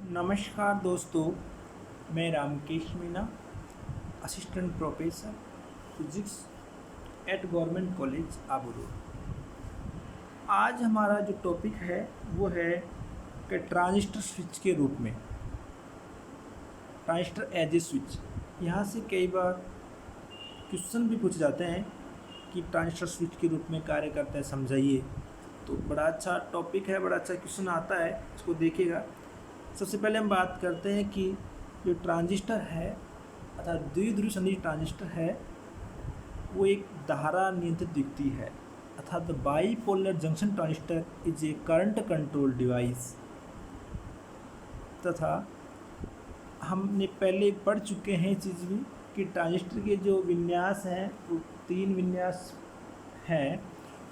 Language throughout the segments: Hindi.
नमस्कार दोस्तों, मैं Ramkesh Meena, assistant professor physics eight government college Abu road. आज हमारा जो टॉपिक है वो है कि ट्रांजिस्टर स्विच के रूप में, ट्रांजिस्टर एज ए स्विच। यहाँ से कई बार क्वेश्चन भी पूछे जाते हैं कि ट्रांजिस्टर स्विच के रूप में कार्य करता है, समझाइए। तो बड़ा अच्छा टॉपिक है, बड़ा अच्छा क्वेश्चन आता है, इसको देखिएगा। सबसे पहले हम बात करते हैं कि जो ट्रांजिस्टर है अर्थात द्विध्रुवी संधि ट्रांजिस्टर है वो एक धारा नियंत्रित युक्ति है अर्थात bipolar junction transistor is a current control device. तथा हमने पहले पढ़ चुके हैं चीज़ भी कि ट्रांजिस्टर के जो विन्यास हैं वो 3 विन्यास हैं।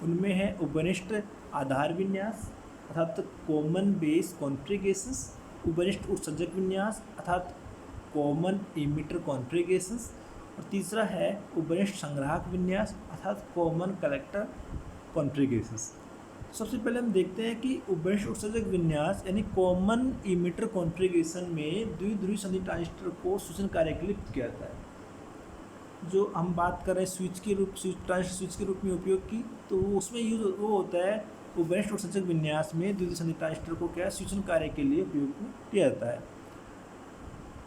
उनमें है उपनिष्ठ आधार विन्यास अर्थात कॉमन बेस कॉन्फ़िगरेशंस, उपनिष्ठ उत्सर्जक विन्यास अर्थात कॉमन इमिटर कॉन्फ़िगरेशंस, और तीसरा है उपनिष्ठ संग्राहक विन्यास अर्थात कॉमन कलेक्टर कॉन्फ़िगरेशंस। सबसे पहले हम देखते हैं कि उपनिष्ठ उत्सर्जक विन्यास यानी कॉमन इमिटर कॉन्फ़िगरेशन में द्विध्रुवी संधि ट्रांजिस्टर को सूचन कार्य के लिए किया जाता है। जो हम बात कर रहे हैं ट्रांजिस्टर स्विच के रूप में उपयोग की, तो उसमें यूज वो होता है उपनिष्ठ उत्सर्जक विन्यास में द्विध्रुवी संधि ट्रांजिस्टर को क्या सूचन कार्य के लिए उपयोग किया जाता है।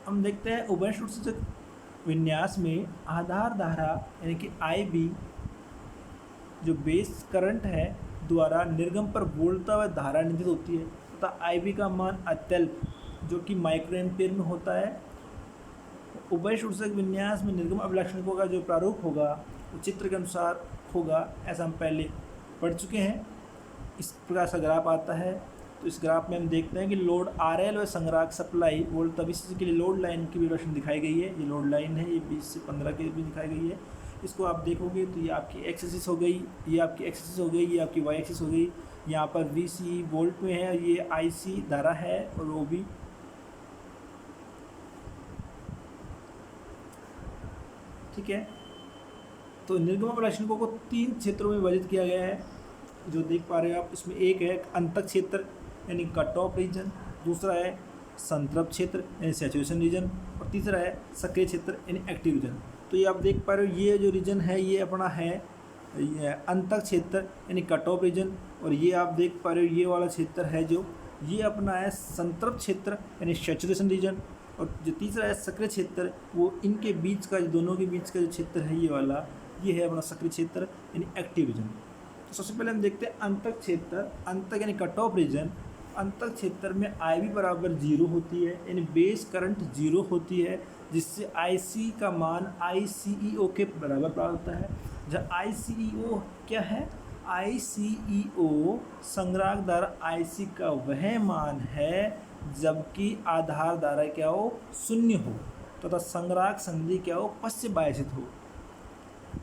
हम देखते हैं उपनिष्ठ उत्सर्जक विन्यास में आधार धारा यानी कि IB जो बेस करंट है द्वारा निर्गम पर बोलता हुआ धारा नियंत्रित होती है तथा IB का मान अत्यल्प जो कि माइक्रो एम्पियर में होता है। उपनिष्ठ उत्सर्जक विन्यास में निर्गम अभिलाक्षणिकों का जो प्रारूप होगा वो चित्र के अनुसार होगा, ऐसा हम पहले पढ़ चुके हैं। इस प्रकार का ग्राफ आता है। तो इस ग्राफ में हम देखते हैं कि लोड RL व संग्राहक सप्लाई वोल्ट VCC के लिए लोड लाइन की विवरण दिखाई गई है। ये लोड लाइन है, ये 20 से 15 के भी दिखाई गई है। इसको आप देखोगे तो ये आपकी एक्स एक्सिस हो गई, ये आपकी एक्स एक्सिस हो गई, ये आपकी वाई एक्सिस हो गई। यहाँ पर VC वोल्ट में है, ये IC धारा है और वो भी ठीक है। तो निर्गम अभिलाक्षणिकों को 3 क्षेत्रों में विभाजित किया गया है, जो देख पा रहे हो आप। इसमें एक है अंतक क्षेत्र यानी कट ऑफ रीजन, दूसरा है संतृप्त क्षेत्र यानी सैचुरेशन रीजन, और तीसरा है सक्रिय क्षेत्र यानी एक्टिव रीजन। तो ये आप देख पा रहे हो, ये जो रीजन है ये अपना है अंतक क्षेत्र यानी कट ऑफ रीजन, और ये आप देख पा रहे हो ये वाला क्षेत्र है जो ये अपना है संतृप्त क्षेत्र यानी सैचुरेशन रीजन, और जो तीसरा है सक्रिय क्षेत्र वो इनके बीच का, दोनों के बीच का जो क्षेत्र है ये वाला, ये है अपना सक्रिय क्षेत्र यानी एक्टिव रीजन। तो सबसे पहले हम देखते हैं अंतक क्षेत्र। अंतक यानी कट ऑफ रीजन। अंतक क्षेत्र में IB बराबर 0 होती है यानी बेस करंट 0 होती है, जिससे IC का मान ICEO के बराबर प्राप्त होता है। जहाँ ICEO क्या है? ICEO संग्राहक धारा IC का वह मान है जबकि आधार धारा क्या हो? 0 हो, तथा संग्राहक संधि क्या हो? पश्च बायसित हो।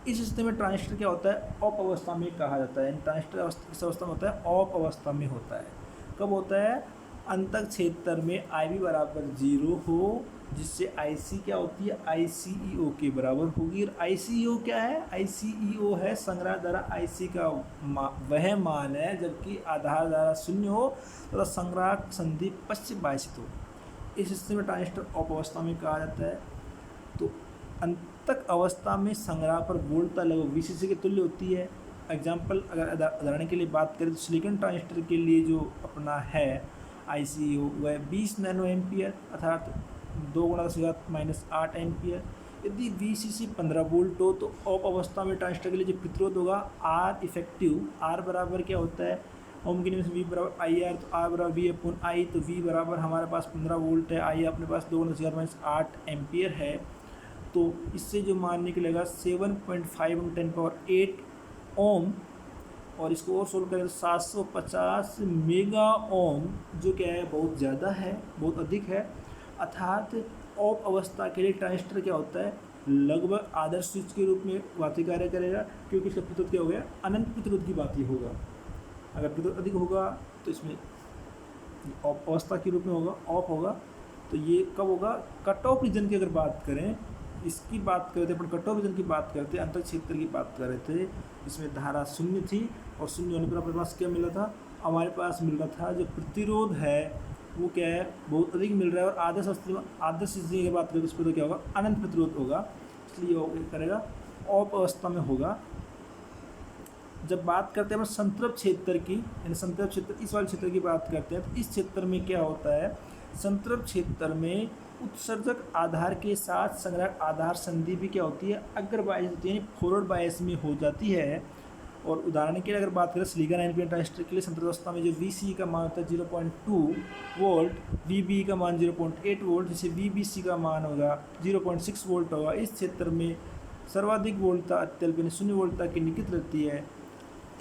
इस स्थिति में ट्रांजिस्टर क्या होता है? ऑफ अवस्था में कहा जाता है। ट्रांजिस्टर किस अवस्था में होता है? ऑफ अवस्था में होता है। कब होता है? अंतक क्षेत्र में IB बराबर 0 हो, जिससे IC क्या होती है? ICEO के बराबर होगी। और ICEO क्या है? ICEO है संग्राहक धारा IC का वह मान है जबकि आधार धारा 0 हो तथा संग्राहक संधि पश्च बायसित हो। इस स्थिति में ट्रांजिस्टर ऑफ अवस्था में कहा जाता है। तो अंतक अवस्था में संग्राहक पर वोल्टता लगभग VCC के तुल्य होती है। एग्जाम्पल अगर उदाहरण के लिए बात करें तो सिलिकॉन ट्रांजिस्टर के लिए जो अपना है ICEO वह 20 नैनो एम्पियर अर्थात 2 × 10⁻⁸ एम्पियर। यदि VCC 15 वोल्ट हो तो ऑफ अवस्था में ट्रांजिस्टर के लिए जो प्रतिरोध होगा R इफेक्टिव, R बराबर क्या होता है? ओम के नियम से V बराबर IR, तो R बराबर V/I, तो V बराबर हमारे पास 15 वोल्ट है, I अपने पास 2 × 10⁻⁸ एम्पियर है। तो इससे जो मान निकलेगा 7.5 × 10⁸ ओम, और इसको और सोल्व करें तो 750 मेगा ओम, जो क्या है? बहुत ज़्यादा है, बहुत अधिक है। अर्थात ऑफ अवस्था के लिए ट्रांजिस्टर क्या होता है? लगभग आदर्श स्विच के रूप में बाती कार्य करेगा, क्योंकि इसका प्रतिरोध क्या हो गया? अनंत प्रतिरोध की बाती होगा। अगर प्रतिरोध अधिक होगा तो इसमें ऑफ अवस्था के रूप में होगा, ऑफ होगा। तो ये कब होगा? कट ऑफ रीजन की अगर बात करें, इसकी बात करते अपन कट ऑफ रीजन की बात करते, अंतक क्षेत्र की बात कर रहे थे, इसमें धारा 0 थी और 0 होने पर अपने पास क्या मिला था? हमारे पास मिल रहा था जो प्रतिरोध है वो क्या है, बहुत अधिक मिल रहा है, और आदर्श स्थिति की बात करें तो उस पर तो क्या होगा, अनंत प्रतिरोध होगा, इसलिए वो क्या करेगा, ऑफ अवस्था में होगा। जब बात करते हैं हम संतृप्त क्षेत्र की, यानी संतृप्त क्षेत्र, इस वाले क्षेत्र की बात करते हैं, तो इस क्षेत्र में क्या होता है, संतृप्त क्षेत्र में उत्सर्जक आधार के साथ संग्राहक आधार संधि भी क्या होती है, अग्र बायस होती है, यानी फॉरवर्ड बायस में हो जाती है। और उदाहरण के लिए अगर बात करें सिलिकॉन एनपीएन ट्रांजिस्टर के लिए संतृप्त अवस्था में जो VCE का मान होता है 0.2 वोल्ट, VBE का मान 0.8 वोल्ट, जिसे VBC का मान होगा 0.6 वोल्ट होगा। इस क्षेत्र में सर्वाधिक वोल्टता अत्यल्प यानी 0 वोल्टता की निकट रहती है।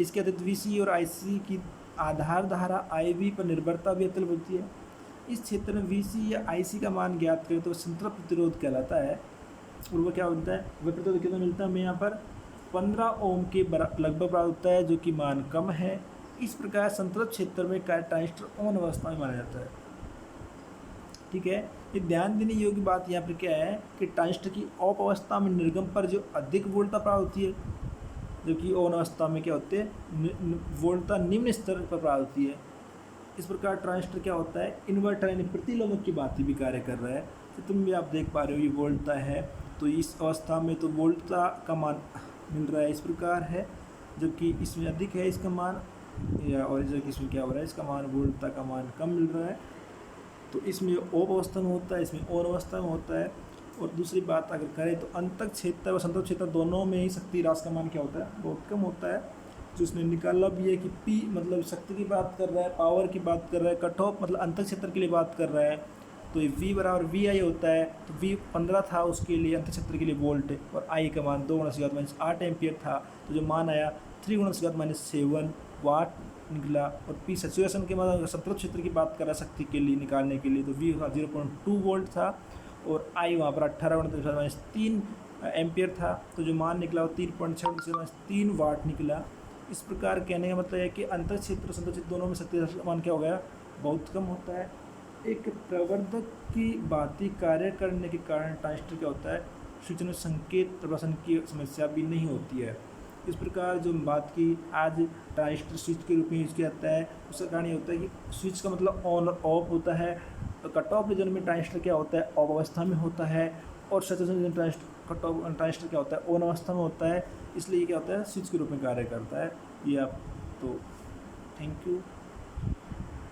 इसके अतिरिक्त VCE और IC की आधार धारा IV पर निर्भरता भी अत्यल्प होती है। इस क्षेत्र में VCE या IC का मान ज्ञात करें तो संतृप्त प्रतिरोध कहलाता है। और वो क्या होता है, वह प्रतिरोध कितना मिलता है हमें यहाँ पर 15 ओम के लगभग प्राप्त होता है, जो कि मान कम है। इस प्रकार संतृप्त क्षेत्र में ट्रांजिस्टर ऑन अवस्था में माना जाता है। ठीक है, ये ध्यान देने योग्य बात यहाँ पर क्या है कि ट्रांजिस्टर की ऑफ अवस्था में निर्गम पर जो अधिक वोल्टता प्राप्त होती है, जबकि ऑन अवस्था में क्या होते हैं, वोल्टता निम्न स्तर पर प्राप्त होती है। इस प्रकार ट्रांजिस्टर क्या होता है, इन्वर्टर यानी प्रतिलोमक की भांति भी कार्य कर रहा है। तो तुम भी आप देख पा रहे हो ये वोल्टता है, तो इस अवस्था में तो वोल्टता का मान मिल रहा है इस प्रकार है, जबकि इसमें अधिक है इसका मान, या और जबकि इसमें क्या हो रहा है, इसका मान वोल्टता का मान कम मिल रहा है। तो इसमें ऑफ अवस्था में होता है, इसमें ऑन अवस्था में होता है। और दूसरी बात अगर करें तो अंतक क्षेत्र और संतृप्त क्षेत्र दोनों में ही शक्ति ह्रास का मान क्या होता है, बहुत कम होता है। जो उसने निकाला भी है कि P मतलब शक्ति की बात कर रहा है, पावर की बात कर रहा है, कट ऑफ मतलब अंतक क्षेत्र के लिए बात कर रहा है, तो ये V बराबर VI होता है। तो V 15 था उसके लिए अंतक क्षेत्र के लिए वोल्ट, और I का मान 2 × 10⁻8 एम्पियर था, तो जो मान आया 3 × 7 वाट निकला। और P सैचुरेशन के बाद संतृप्त क्षेत्र की बात कर रहा है शक्ति के लिए निकालने के लिए, तो V 0.2 वोल्ट था, और I वहाँ पर 18 × 10⁻3 एम्पियर था, तो जो मान निकला वो 3.6 वाट निकला। इस प्रकार कहने का मतलब है कि अंतर क्षेत्र और संतृप्त क्षेत्र दोनों में शक्ति का मान क्या हो गया, बहुत कम होता है। एक प्रवर्धक की भांति कार्य करने के कारण ट्रांजिस्टर क्या होता है, स्विच में संकेत प्रवासन की समस्या भी नहीं होती है। इस प्रकार जो बात की आज ट्रांजिस्टर स्विच के रूप में यूज किया जाता है, उसका कारण ये होता है कि स्विच का मतलब ऑन और ऑफ होता है। तो कट ऑफ रीजन में ट्रांजिस्टर क्या होता है, ऑफ अवस्था में होता है, और सैचुरेशन रीजन ट्रांजिस्टर क्या होता है, ऑन अवस्था में होता है। इसलिए क्या होता है, स्विच के रूप में कार्य करता है। ये आप तो थैंक यू।